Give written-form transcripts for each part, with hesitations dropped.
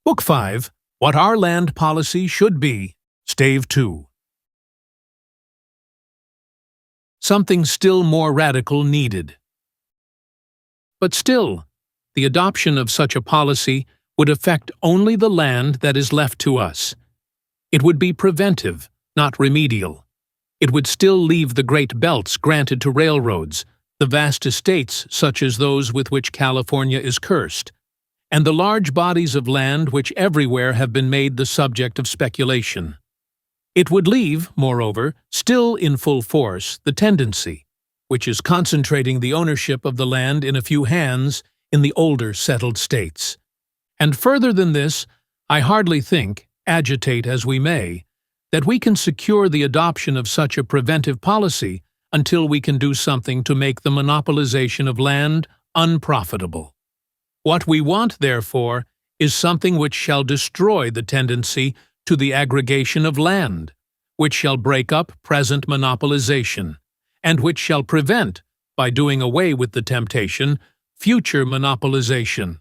Book 5, What Our Land Policy Should Be, Stave 2. Something still more radical needed. But still, the adoption of such a policy would affect only the land that is left to us. It would be preventive, not remedial. It would still leave the great belts granted to railroads, the vast estates such as those with which California is cursed, and the large bodies of land which everywhere have been made the subject of speculation. It would leave, moreover, still in full force, the tendency, which is concentrating the ownership of the land in a few hands in the older settled states. And further than this, I hardly think, agitate as we may, that we can secure the adoption of such a preventive policy until we can do something to make the monopolization of land unprofitable. What we want, therefore, is something which shall destroy the tendency to the aggregation of land, which shall break up present monopolization, and which shall prevent, by doing away with the temptation, future monopolization.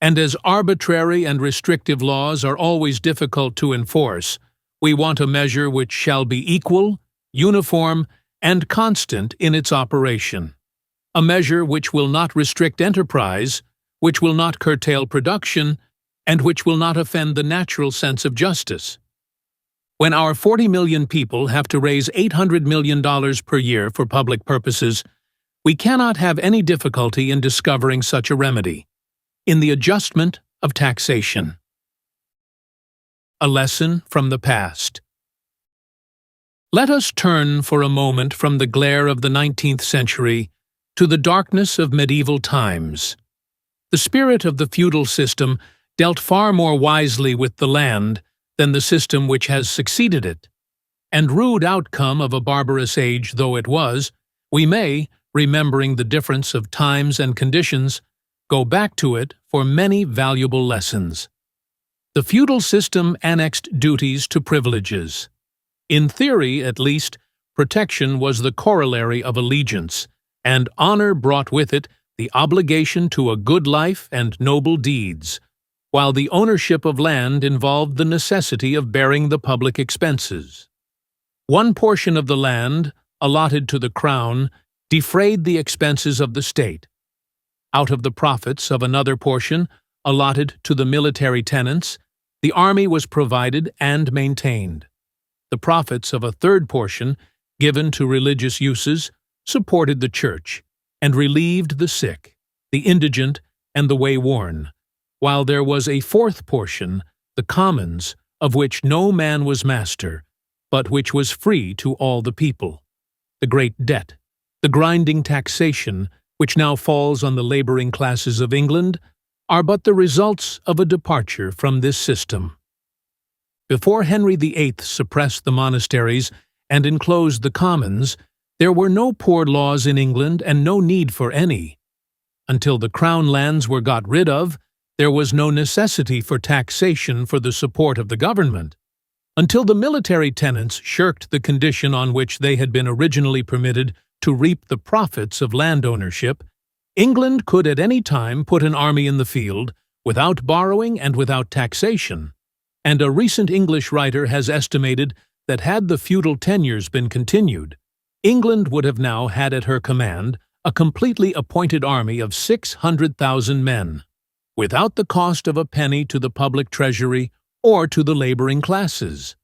And as arbitrary and restrictive laws are always difficult to enforce, we want a measure which shall be equal, uniform, and constant in its operation. A measure which will not restrict enterprise, which will not curtail production, and which will not offend the natural sense of justice. When our 40 million people have to raise $800 million per year for public purposes, we cannot have any difficulty in discovering such a remedy, in the adjustment of taxation. A lesson from the past. Let us turn for a moment from the glare of the 19th century to the darkness of medieval times. The spirit of the feudal system dealt far more wisely with the land than the system which has succeeded it, and rude outcome of a barbarous age though it was, we may, remembering the difference of times and conditions, go back to it for many valuable lessons. The feudal system annexed duties to privileges. In theory, at least, protection was the corollary of allegiance, and honor brought with it the obligation to a good life and noble deeds, while the ownership of land involved the necessity of bearing the public expenses. One portion of the land, allotted to the crown, defrayed the expenses of the state. Out of the profits of another portion, allotted to the military tenants, the army was provided and maintained. The profits of a third portion, given to religious uses, supported the church, and relieved the sick, the indigent, and the wayworn, while there was a fourth portion, the commons, of which no man was master, but which was free to all the people. The great debt, the grinding taxation, which now falls on the laboring classes of England, are but the results of a departure from this system. Before Henry VIII suppressed the monasteries and enclosed the commons, there were no poor laws in England and no need for any. Until the crown lands were got rid of, there was no necessity for taxation for the support of the government. Until the military tenants shirked the condition on which they had been originally permitted to reap the profits of land ownership, England could at any time put an army in the field without borrowing and without taxation, and a recent English writer has estimated that had the feudal tenures been continued, England would have now had at her command a completely appointed army of 600,000 men, without the cost of a penny to the public treasury or to the laboring classes.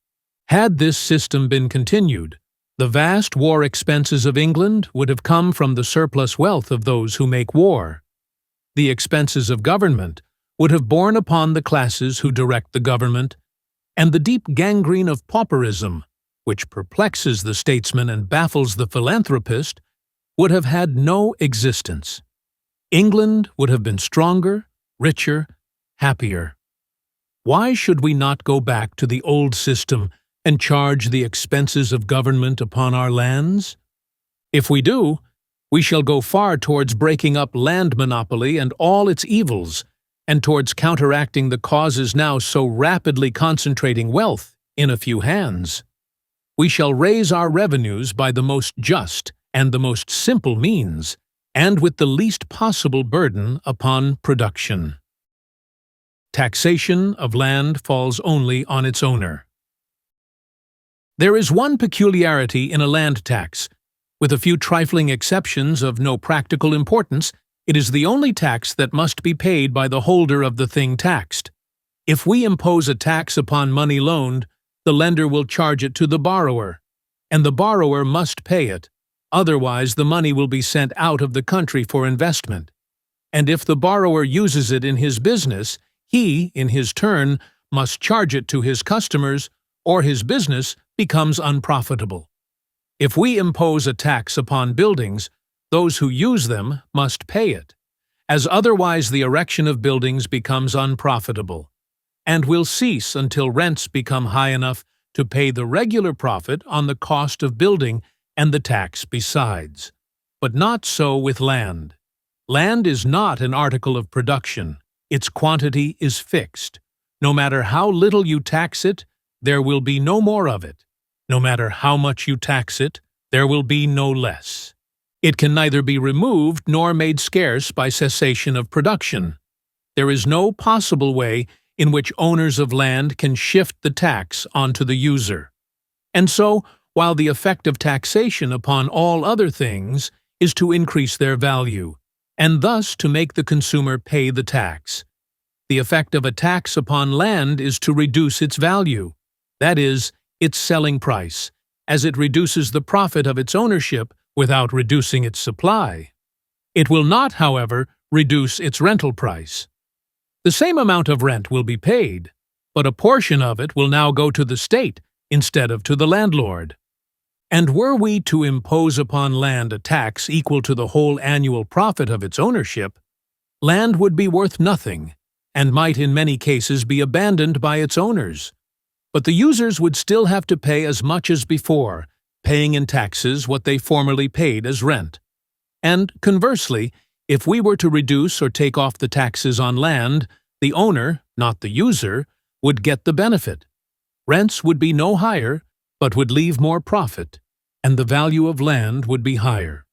Had this system been continued, the vast war expenses of England would have come from the surplus wealth of those who make war. The expenses of government would have borne upon the classes who direct the government, and the deep gangrene of pauperism, which perplexes the statesman and baffles the philanthropist, would have had no existence. England would have been stronger, richer, happier. Why should we not go back to the old system and charge the expenses of government upon our lands? If we do, we shall go far towards breaking up land monopoly and all its evils, and towards counteracting the causes now so rapidly concentrating wealth in a few hands. We shall raise our revenues by the most just and the most simple means, and with the least possible burden upon production. Taxation of land falls only on its owner. There is one peculiarity in a land tax. With a few trifling exceptions of no practical importance, it is the only tax that must be paid by the holder of the thing taxed. If we impose a tax upon money loaned, the lender will charge it to the borrower, and the borrower must pay it. Otherwise, the money will be sent out of the country for investment. And if the borrower uses it in his business, he, in his turn, must charge it to his customers, or his business becomes unprofitable. If we impose a tax upon buildings, those who use them must pay it, as otherwise the erection of buildings becomes unprofitable, and will cease until rents become high enough to pay the regular profit on the cost of building and the tax besides. But not so with land. Land is not an article of production. Its quantity is fixed. No matter how little you tax it, there will be no more of it. No matter how much you tax it, there will be no less. It can neither be removed nor made scarce by cessation of production. There is no possible way in which owners of land can shift the tax onto the user. And so, while the effect of taxation upon all other things is to increase their value, and thus to make the consumer pay the tax, the effect of a tax upon land is to reduce its value, that is, its selling price, as it reduces the profit of its ownership without reducing its supply. It will not, however, reduce its rental price. The same amount of rent will be paid, but a portion of it will now go to the state instead of to the landlord. And were we to impose upon land a tax equal to the whole annual profit of its ownership, land would be worth nothing, and might in many cases be abandoned by its owners. But the users would still have to pay as much as before, paying in taxes what they formerly paid as rent. And conversely, if we were to reduce or take off the taxes on land, the owner, not the user, would get the benefit. Rents would be no higher, but would leave more profit, and the value of land would be higher.